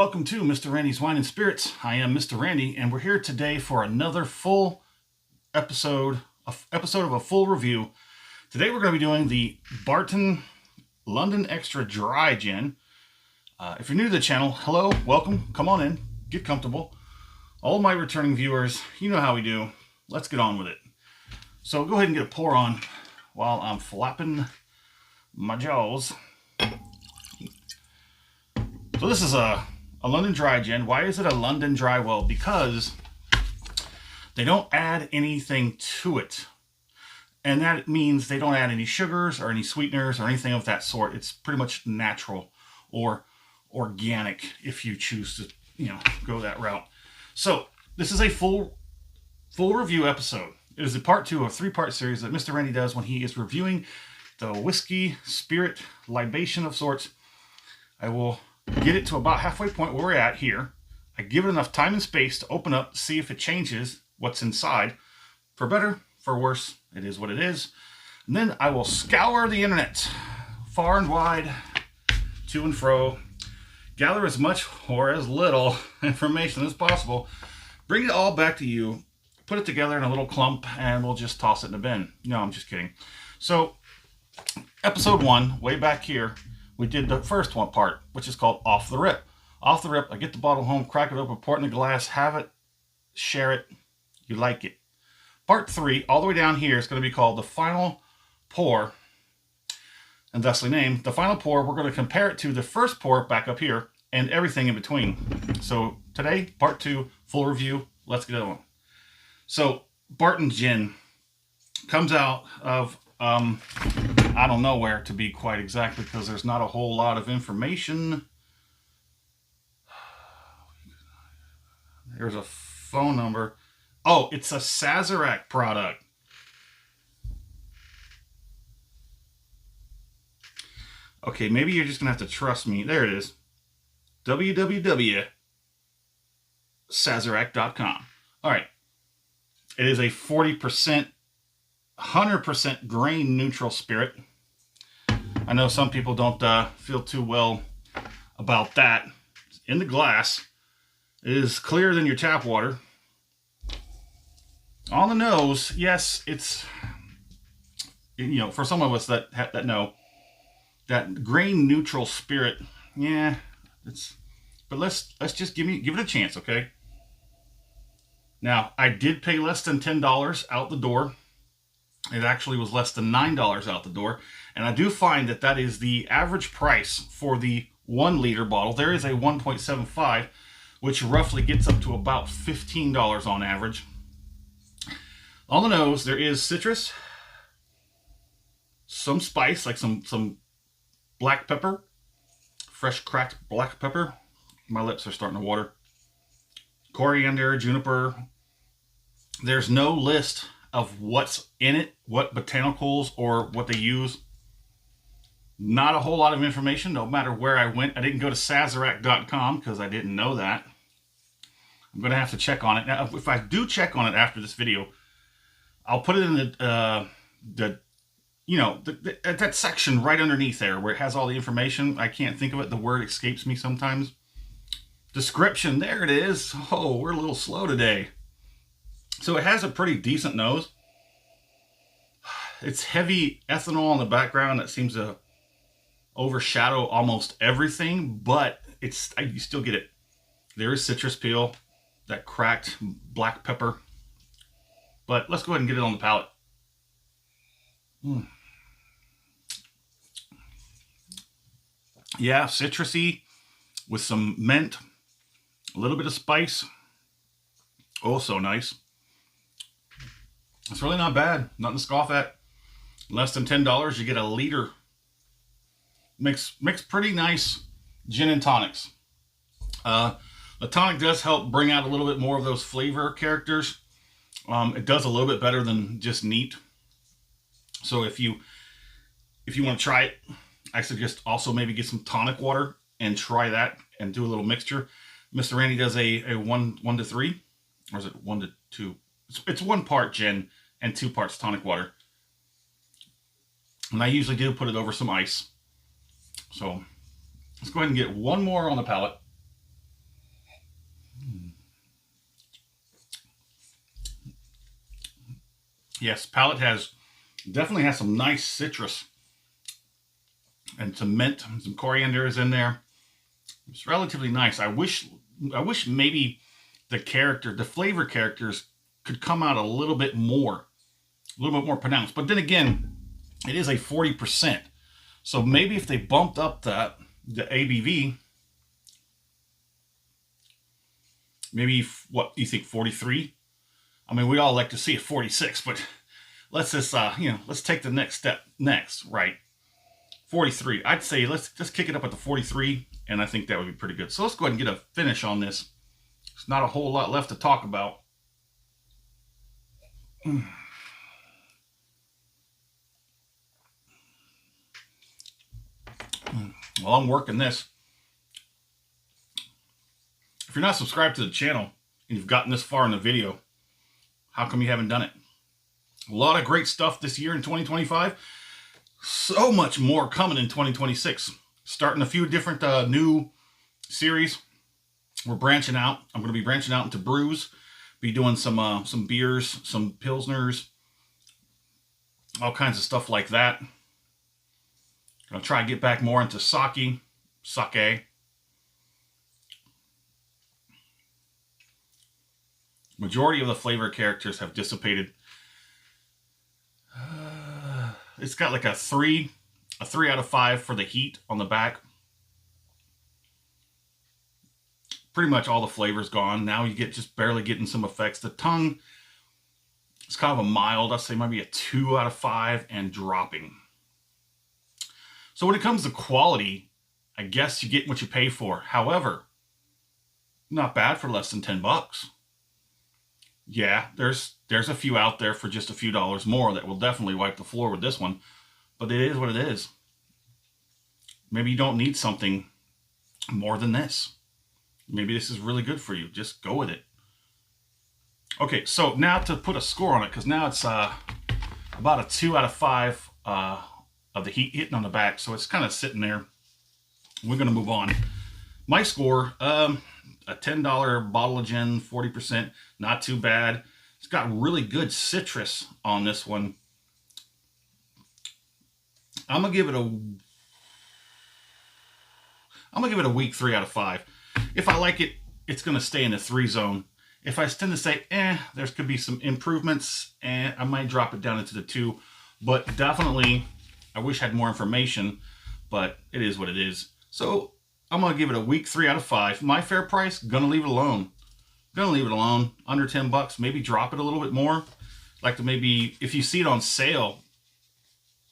welcome to Mr. Randy's Wine and Spirits. I am Mr. Randy, and we're here today for another full episode of a full review. Today we're going to be doing the Barton London Extra Dry Gin. If you're new to the channel, hello, welcome, come on in, get comfortable. All my returning viewers, you know how we do. Let's get on with it. So go ahead and get a pour on while I'm flapping my jaws. So this is a London Dry Gin. Why is it a London Dry? Well, because they don't add anything to it. And that means they don't add any sugars or any sweeteners or anything of that sort. It's pretty much natural or organic if you choose to, go that route. So this is a full review episode. It is a part 2 of a 3-part series that Mr. Randy does when he is reviewing the whiskey, spirit, libation of sorts. I will get it to about halfway point where we're at here. I give it enough time and space to open up, see if it changes what's inside. For better, for worse, it is what it is. And then I will scour the internet, far and wide, to and fro, gather as much or as little information as possible, bring it all back to you, put it together in a little clump, and we'll just toss it in the bin. No, I'm just kidding. So, episode 1, way back here, we did the first one part, which is called Off the Rip. Off the rip, I get the bottle home, crack it open, pour it in a glass, have it, share it, you like it. Part 3, all the way down here, is going to be called The Final Pour, and thusly named. The Final Pour, we're going to compare it to the first pour back up here, and everything in between. So today, part 2, full review, let's get on. So, Barton Gin comes out of I don't know where, to be quite exact, because there's not a whole lot of information. There's a phone number. Oh, it's a Sazerac product. Okay, maybe you're just going to have to trust me. There it is. www.sazerac.com. All right. It is a 40%, 100% grain neutral spirit. I know some people don't feel too well about that. In the glass, it is clearer than your tap water. On the nose, yes, it's, for some of us that know, that grain neutral spirit, yeah, but let's just give it a chance, okay? Now, I did pay less than $10 out the door. It actually was less than $9 out the door. And I do find that is the average price for the 1 liter bottle. There is a 1.75, which roughly gets up to about $15 on average. On the nose, there is citrus, some spice, like some black pepper, fresh cracked black pepper. My lips are starting to water. Coriander, juniper. There's no list of what's in it, what botanicals or what they use. Not a whole lot of information, no matter where I went. I didn't go to Sazerac.com because I didn't know that. I'm going to have to check on it. Now, if I do check on it after this video, I'll put it in that section right underneath there where it has all the information. I can't think of it. The word escapes me sometimes. Description, there it is. Oh, we're a little slow today. So it has a pretty decent nose. It's heavy ethanol in the background that seems to overshadow almost everything, but you still get it. There is citrus peel, that cracked black pepper. But let's go ahead and get it on the palate. Yeah, citrusy with some mint, a little bit of spice. Oh, so nice. It's really not bad. Nothing to scoff at. Less than $10, you get a liter. Makes pretty nice gin and tonics. The tonic does help bring out a little bit more of those flavor characters. It does a little bit better than just neat. So if you want to try it, I suggest also maybe get some tonic water and try that and do a little mixture. Mr. Randy does a 1 to 3, or is it 1 to 2? It's 1 part gin and 2 parts tonic water. And I usually do put it over some ice. So let's go ahead and get one more on the palate. Yes, palate definitely has some nice citrus and some mint, some coriander is in there. It's relatively nice. I wish maybe the flavor characters could come out a little bit more pronounced. But then again, it is a 40%. So maybe if they bumped up the ABV, maybe, what do you think, 43? I mean, we all like to see a 46, but let's just, let's take the next step next, right? 43. I'd say let's just kick it up at the 43, and I think that would be pretty good. So let's go ahead and get a finish on this. There's not a whole lot left to talk about. While I'm working this, if you're not subscribed to the channel and you've gotten this far in the video, how come you haven't done it? A lot of great stuff this year in 2025. So much more coming in 2026. Starting a few different new series. We're branching out. I'm going to be branching out into brews. Be doing some beers, some pilsners, all kinds of stuff like that. Gonna try to get back more into sake. Majority of the flavor characters have dissipated. It's got like a 3 out of 5 for the heat on the back. Pretty much all the flavor's gone. Now you get just barely getting some effects. The tongue is kind of a mild, I'd say maybe a 2 out of 5 and dropping. So when it comes to quality, I guess you get what you pay for. However, not bad for less than 10 bucks. Yeah, there's a few out there for just a few dollars more that will definitely wipe the floor with this one. But it is what it is. Maybe you don't need something more than this. Maybe this is really good for you. Just go with it. Okay, so now to put a score on it, because now it's about a 2 out of 5 of the heat hitting on the back. So it's kind of sitting there. We're going to move on. My score, a $10 bottle of gin, 40%. Not too bad. It's got really good citrus on this one. I'm gonna give it a weak 3 out of 5. If I like it, it's gonna stay in the 3 zone. If I tend to say, there could be some improvements, I might drop it down into the 2. But definitely, I wish I had more information, but it is what it is. So I'm gonna give it a weak 3 out of 5. My fair price, gonna leave it alone. Gonna leave it alone. Under 10 bucks, maybe drop it a little bit more. Like to maybe, if you see it on sale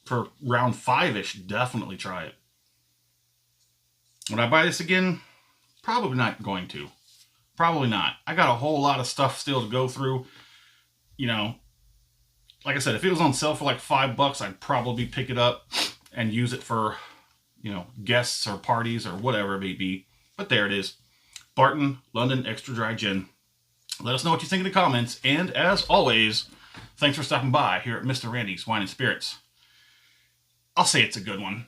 for round 5-ish, definitely try it. Would I buy this again? Probably not going to. Probably not. I got a whole lot of stuff still to go through. You know, like I said, if it was on sale for like 5 bucks, I'd probably pick it up and use it for, you know, guests or parties or whatever it may be. But there it is. Barton London Extra Dry Gin. Let us know what you think in the comments. And as always, thanks for stopping by here at Mr. Randy's Wine and Spirits. I'll say it's a good one.